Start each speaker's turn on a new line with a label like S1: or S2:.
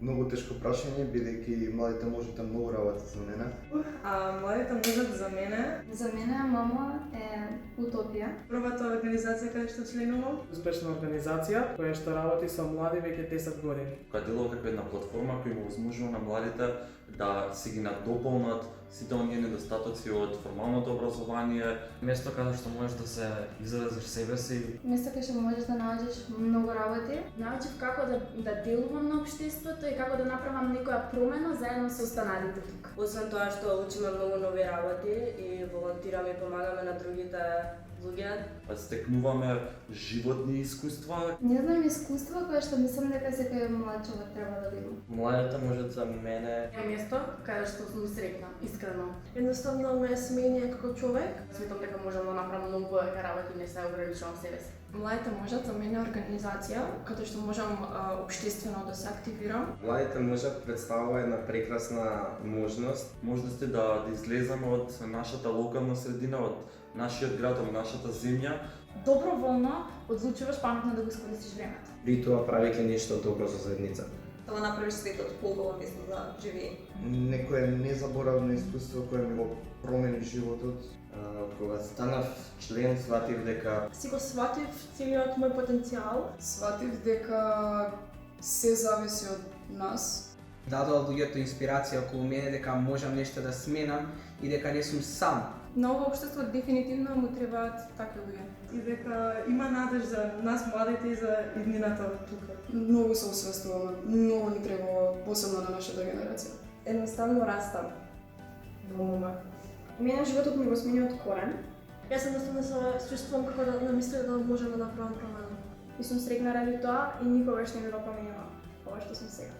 S1: Многу тешко прашање, бидејќи младите можете многу работи за мене.
S2: Младите можат за мене.
S3: За мене мама е утопија.
S2: Првата организација каде што членувам.
S4: Успешна организација која што работи со млади веќе 10 години.
S5: Која делува како една платформа која му возможува на младите да си ги надополнат сите оние недостатоци од формалното образование.
S6: Место каде што можеш да се изразиш себе си.
S3: Место каде што можеш да наоѓаш многу работи.
S7: Научив како да делувам на општеството и како да направам некоја промена заедно со останалите тук.
S8: Освен тоа што учиме многу нови работи и волонтираме и помагаме на другите луѓе.
S5: Стекнуваме животни искуства.
S3: Не знам искуства која што мислам дека секој млад човек треба да има.
S6: Младите можат за мене
S7: Е место каде што сум среќна, искрено.
S2: Едноставно ме сменија како човек.
S7: Сметам дека можам да направам многу повеќе работи и не се ограничувам себе си.
S2: Младите можат за мене организација каде што можам општествено да се активирам.
S9: Младите можат представува една прекрасна можност.
S5: Можности да излеземе од нашата локална средина, од нашиот град, од нашата земја.
S7: Доброволно одлучуваш паметно да го искористиш времето.
S9: Би тоа правејќи нешто добро за заедница.
S10: Да направиш светот поубаво место за живење.
S1: Некое незаборавно искуство кое ми го промени животот.
S9: Кога станав член, сватив дека
S2: Си го сватив целиот мој потенцијал.
S11: Сватив дека се зависи од нас.
S12: Дадоа луѓето инспирација околу мене дека можам нешто да сменам и дека не сум сам.
S2: На ова општество дефинитивно му требаат такви луѓе. И дека има надеж за нас младите и за иднината тука.
S11: Многу се освестуваме, многу ни треба, посебно на нашата генерација.
S2: Едноставно растам во момент.
S7: Мене животот ми го смени од корен.
S2: Јас едноставно се чувствувам како да намислам да можам да направам промена.
S7: И сум среќна ради тоа и никогаш не ми го променила ова што сум сега.